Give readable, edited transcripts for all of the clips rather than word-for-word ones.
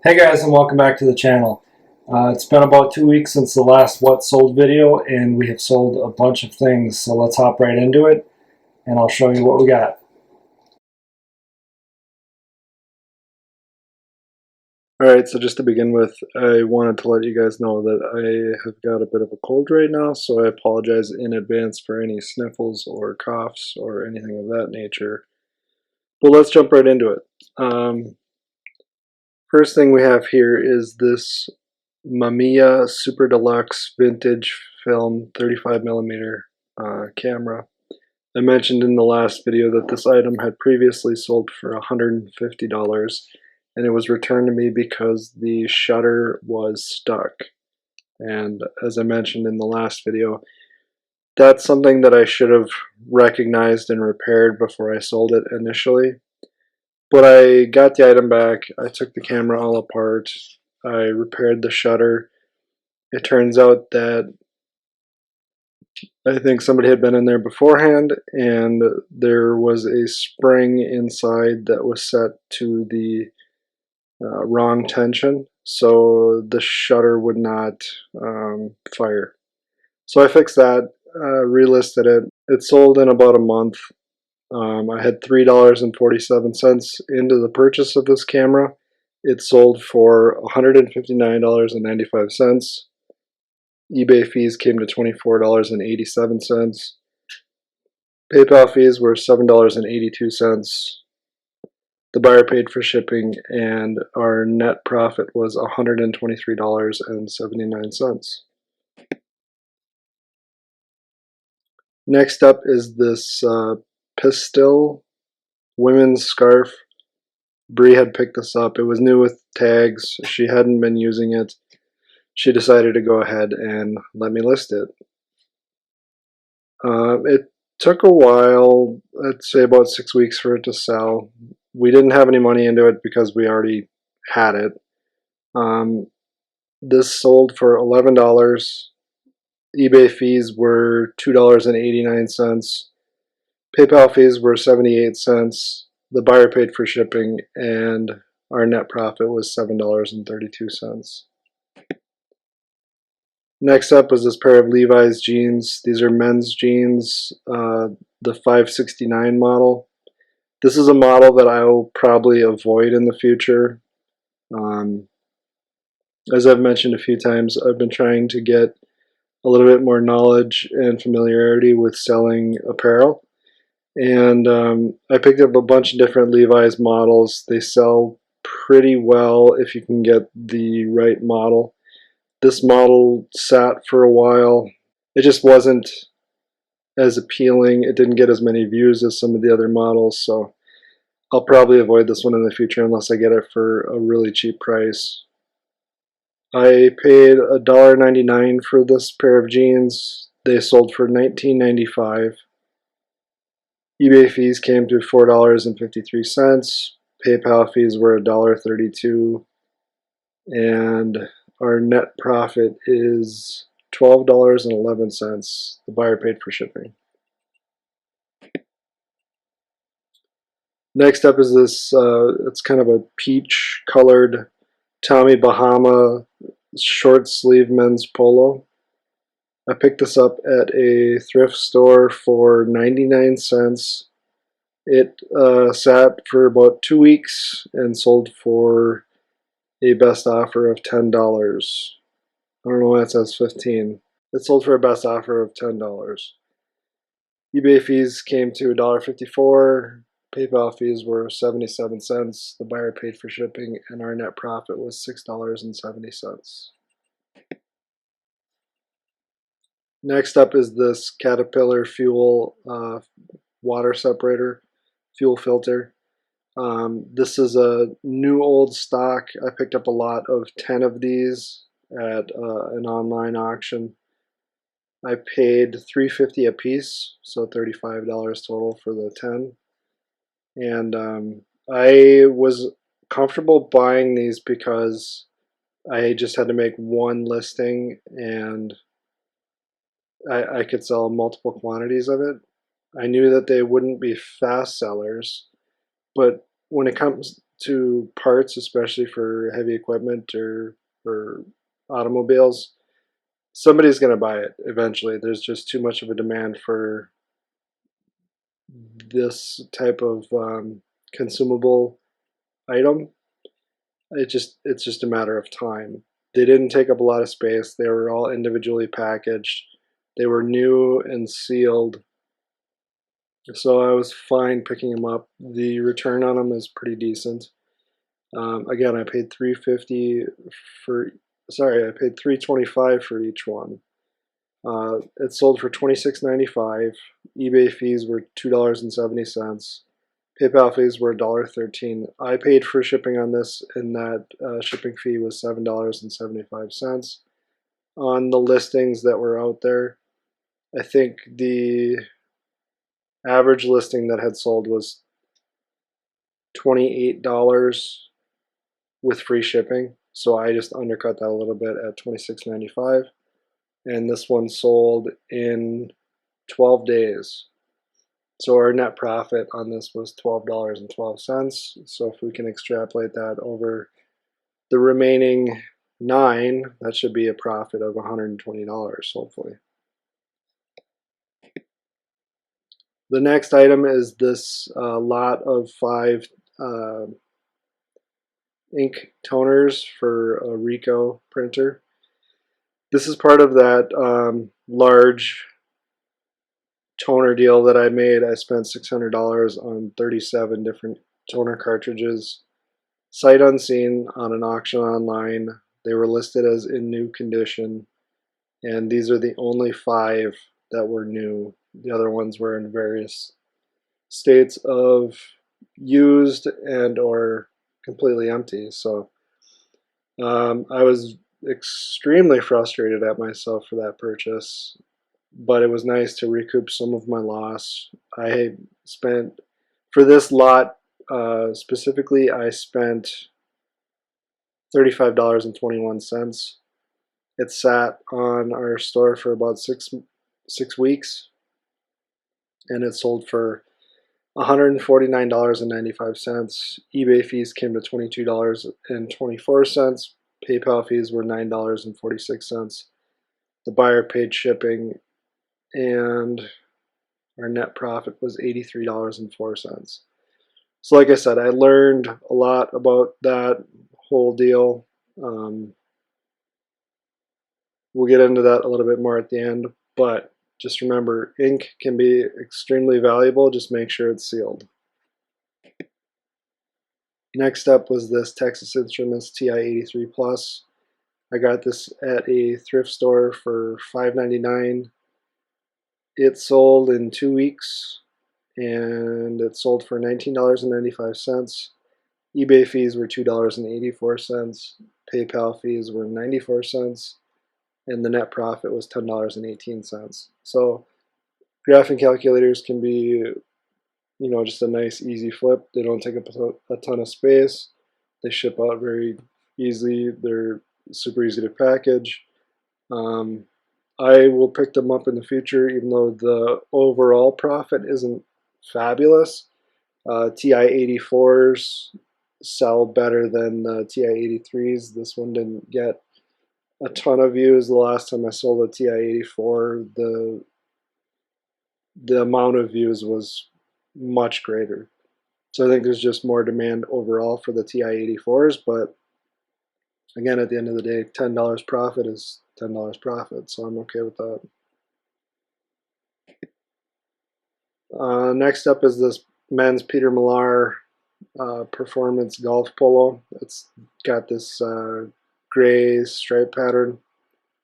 Hey guys, and welcome back to the channel. It's been about 2 weeks since the last What Sold video, and we have sold a bunch of things, so let's hop right into it, and I'll show you what we got. Alright, so just to begin with, I wanted to let you guys know that I have got a bit of a cold right now, so I apologize in advance for any sniffles or coughs or anything of that nature. But let's jump right into it. First thing we have here is this Mamiya Super Deluxe Vintage Film 35mm camera. I mentioned in the last video that this item had previously sold for $150 and it was returned to me because the shutter was stuck. And as I mentioned in the last video, that's something that I should have recognized and repaired before I sold it initially. But I got the item back, I took the camera all apart, I repaired the shutter. It turns out that I think somebody had been in there beforehand and there was a spring inside that was set to the wrong tension, so the shutter would not fire. So I fixed that, relisted it. It sold in about a month. I had $3.47 into the purchase of this camera. It sold for $159.95. eBay fees came to $24.87. PayPal fees were $7.82. The buyer paid for shipping, and our net profit was $123.79. Next up is this Pistil women's scarf. Bree had picked this up. It was new with tags. She hadn't been using it. She decided to go ahead and let me list it. It took a while, I'd say about 6 weeks for it to sell. We didn't have any money into it because we already had it. This sold for $11. eBay fees were $2.89. PayPal fees were 78 cents. The buyer paid for shipping, and our net profit was $7.32. Next up was this pair of Levi's jeans. These are men's jeans, the 569 model. This is a model that I will probably avoid in the future. As I've mentioned a few times, I've been trying to get a little bit more knowledge and familiarity with selling apparel. And I picked up a bunch of different Levi's models. They sell pretty well if you can get the right model. This model sat for a while. It just wasn't as appealing. It didn't get as many views as some of the other models, so I'll probably avoid this one in the future unless I get it for a really cheap price. I paid $1.99 for this pair of jeans. They sold for $19.95. eBay fees came to $4.53. PayPal fees were $1.32. And our net profit is $12.11. The buyer paid for shipping. Next up is this, it's kind of a peach colored Tommy Bahama short sleeve men's polo. I picked this up at a thrift store for 99 cents. It sat for about 2 weeks and sold for a best offer of $10. I don't know why it says 15. It sold for a best offer of $10. eBay fees came to $1.54. PayPal fees were 77 cents. The buyer paid for shipping, and our net profit was $6.70. Next up is this Caterpillar fuel water separator, fuel filter. This is a new old stock. I picked up a lot of 10 of these at an online auction. I paid $3.50 a piece, so $35 total for the 10. And I was comfortable buying these because I just had to make one listing and I could sell multiple quantities of it. I knew that they wouldn't be fast sellers, but when it comes to parts, especially for heavy equipment or for automobiles, somebody's going to buy it eventually. There's just too much of a demand for this type of consumable item. It's just a matter of time. They didn't take up a lot of space. They were all individually packaged. They were new and sealed, so I was fine picking them up. The return on them is pretty decent. Again, I paid $3.50 for. Sorry, I paid $3.25 for each one. It sold for $26.95. eBay fees were $2.70. PayPal fees were $1.13. I paid for shipping on this, and that shipping fee was $7.75. On the listings that were out there, I think the average listing that had sold was $28 with free shipping. So I just undercut that a little bit at $26.95. And this one sold in 12 days. So our net profit on this was $12.12. So if we can extrapolate that over the remaining 9, that should be a profit of $120, hopefully. The next item is this lot of 5 ink toners for a RICO printer. This is part of that large toner deal that I made. I spent $600 on 37 different toner cartridges, sight unseen, on an auction online. They were listed as in new condition, and these are the only 5 that were new. The other ones were in various states of used and or completely empty. So I was extremely frustrated at myself for that purchase, but it was nice to recoup some of my loss. I spent, for this lot specifically, I spent $35.21. It sat on our store for about six weeks, and it sold for $149.95. eBay fees came to $22.24. PayPal fees were $9.46. The buyer paid shipping, and our net profit was $83.04. So like I said, I learned a lot about that whole deal. We'll get into that a little bit more at the end, but just remember, ink can be extremely valuable. Just make sure it's sealed. Next up was this Texas Instruments TI-83 Plus. I got this at a thrift store for $5.99. It sold in 2 weeks, and it sold for $19.95. eBay fees were $2.84. PayPal fees were 94 cents. And the net profit was $10.18. So graphing calculators can be, just a nice easy flip. They don't take up a ton of space. They ship out very easily. They're super easy to package. I will pick them up in the future, even though the overall profit isn't fabulous. TI-84s sell better than the TI-83s. This one didn't get a ton of views. The last time I sold a TI-84, the amount of views was much greater. So I think there's just more demand overall for the TI-84s, but again, at the end of the day, $10 profit is $10 profit, so I'm okay with that. Next up is this men's Peter Millar performance golf polo. It's got this gray stripe pattern.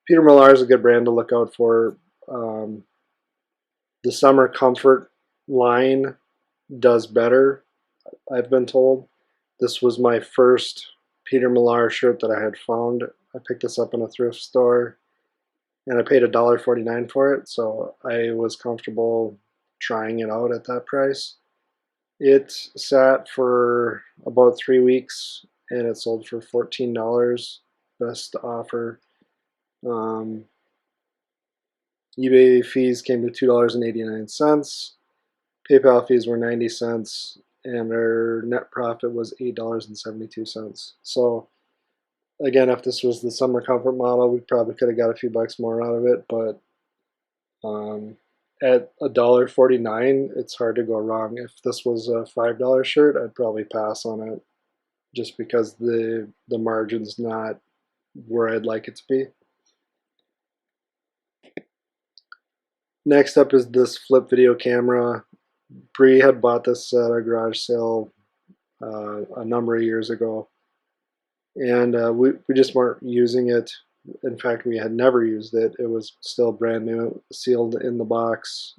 Peter Millar is a good brand to look out for. The summer comfort line does better, I've been told. This was my first Peter Millar shirt that I had found. I picked this up in a thrift store, and I paid $1.49 for it, so I was comfortable trying it out at that price. It sat for about 3 weeks, and it sold for $14. Best offer. eBay fees came to $2.89. PayPal fees were 90 cents. and our net profit was $8.72. So again, if this was the summer comfort model, we probably could have got a few bucks more out of it, but at $1.49, it's hard to go wrong. If this was a $5 shirt, I'd probably pass on it just because the margin's not where I'd like it to be. Next up is this flip video camera. Bree had bought this at a garage sale a number of years ago, and we just weren't using it. In fact, we had never used it. It was still brand new, sealed in the box.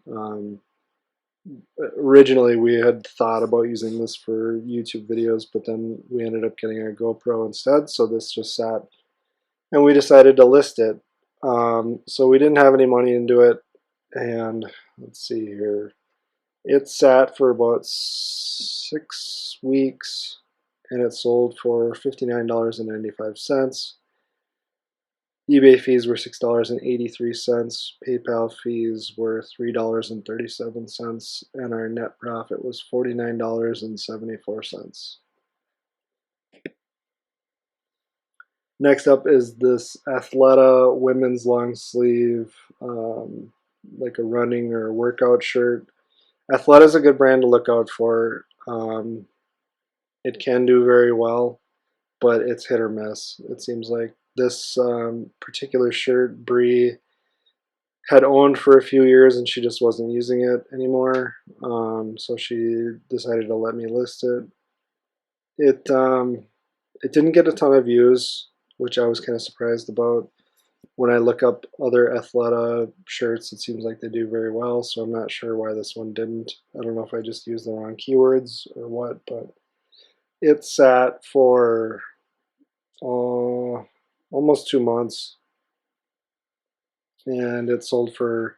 Originally, we had thought about using this for YouTube videos, but then we ended up getting a GoPro instead, so this just sat, and we decided to list it. So we didn't have any money into it, and let's see here. It sat for about 6 weeks, and it sold for $59.95. eBay fees were $6.83. PayPal fees were $3.37, and our net profit was $49.74. Next up is this Athleta women's long sleeve, like a running or workout shirt. Athleta is a good brand to look out for. It can do very well, but it's hit or miss. It seems like this particular shirt Bree had owned for a few years, and she just wasn't using it anymore. So she decided to let me list it. It didn't get a ton of views, which I was kind of surprised about. When I look up other Athleta shirts, it seems like they do very well, so I'm not sure why this one didn't. I don't know if I just used the wrong keywords or what, but it sat for almost 2 months, and it sold for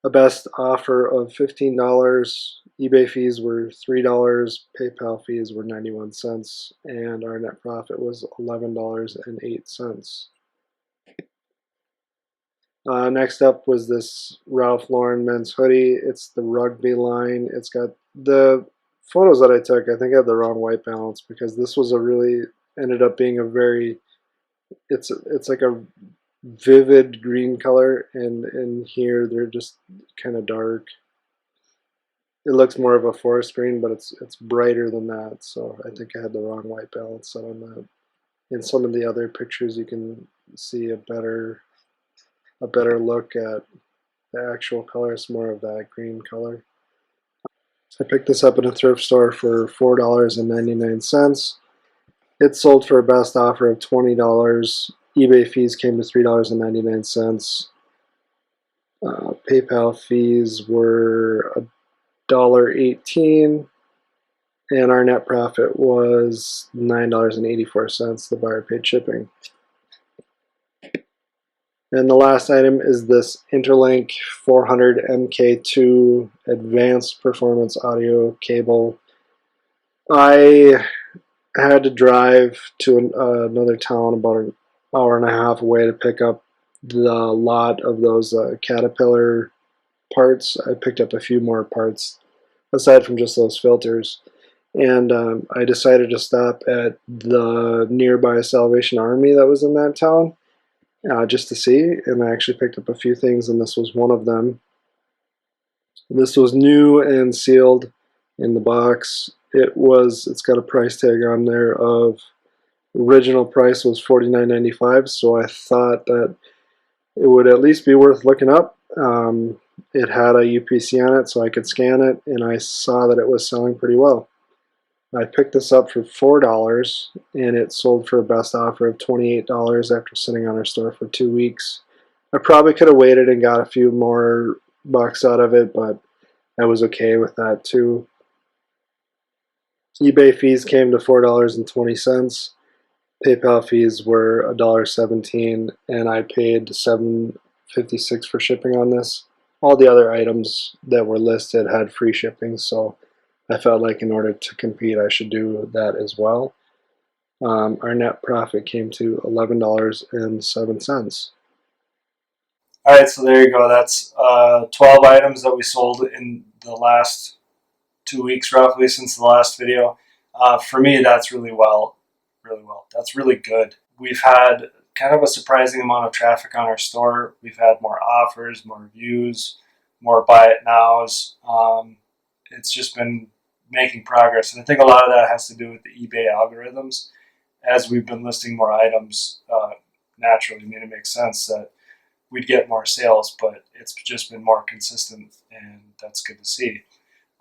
a best offer of $15. eBay fees were $3, PayPal fees were 91 cents, and our net profit was $11.08. Next up was this Ralph Lauren men's hoodie. It's the rugby line. It's got the photos that I took, I think I had the wrong white balance, because this was a really, ended up being a very, it's like a vivid green color, and in here they're just kind of dark. It looks more of a forest green, but it's brighter than that, so I think I had the wrong white balance set on that. In some of the other pictures you can see a better look at the actual color. It's more of that green color. I picked this up in a thrift store for $4.99. It sold for a best offer of $20. eBay fees came to $3.99. PayPal fees were $1.18, and our net profit was $9.84. The buyer paid shipping. And the last item is this Interlink 400 MK2 Advanced Performance Audio Cable. I had to drive to another town about an hour and a half away to pick up the lot of those Caterpillar parts. I picked up a few more parts aside from just those filters. And I decided to stop at the nearby Salvation Army that was in that town. Just to see, and I actually picked up a few things, and this was one of them. This was new and sealed in the box. It's got a price tag on there of, original price was $49.95, so I thought that it would at least be worth looking up. It had a UPC on it, so I could scan it, and I saw that it was selling pretty well. I picked this up for $4, and it sold for a best offer of $28 after sitting on our store for 2 weeks. I probably could have waited and got a few more bucks out of it, but I was okay with that too. eBay fees came to $4.20. PayPal fees were $1.17, and I paid $7.56 for shipping on this. All the other items that were listed had free shipping, so I felt like in order to compete, I should do that as well. Our net profit came to $11.07. All right, so there you go. That's 12 items that we sold in the last 2 weeks roughly since the last video. For me, that's really well. That's really good. We've had kind of a surprising amount of traffic on our store. We've had more offers, more views, more buy it nows. It's just been making progress, and I think a lot of that has to do with the eBay algorithms. As we've been listing more items, naturally, I mean, it makes sense that we'd get more sales, but it's just been more consistent, and that's good to see.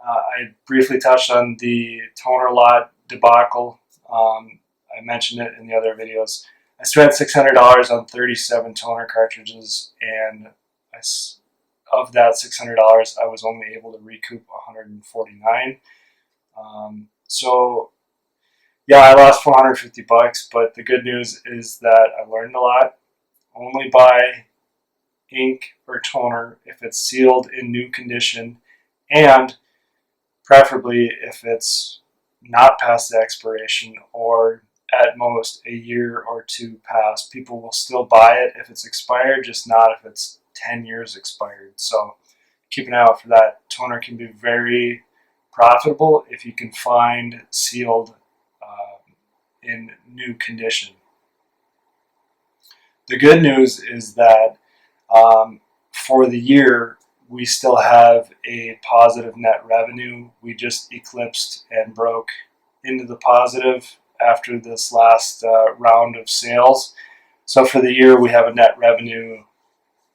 I briefly touched on the toner lot debacle. I mentioned it in the other videos. I spent $600 on 37 toner cartridges, and of that $600, I was only able to recoup 149. So yeah, I lost $450, but the good news is that I learned a lot. Only buy ink or toner if it's sealed in new condition, and preferably if it's not past the expiration, or at most a year or two past. People will still buy it if it's expired, just not if it's 10 years expired. So keep an eye out for that. Toner can be very profitable if you can find sealed in new condition. The good news is that for the year, we still have a positive net revenue. We just eclipsed and broke into the positive after this last round of sales. So for the year, we have a net revenue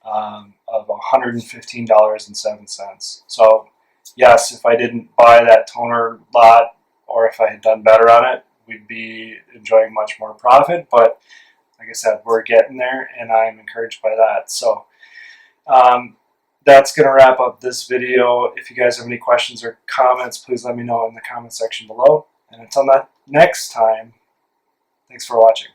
of $115.07. So yes, if I didn't buy that toner lot, or if I had done better on it, we'd be enjoying much more profit. But like I said, we're getting there, and I'm encouraged by that. So that's going to wrap up this video. If you guys have any questions or comments, please let me know in the comment section below. And until next time, thanks for watching.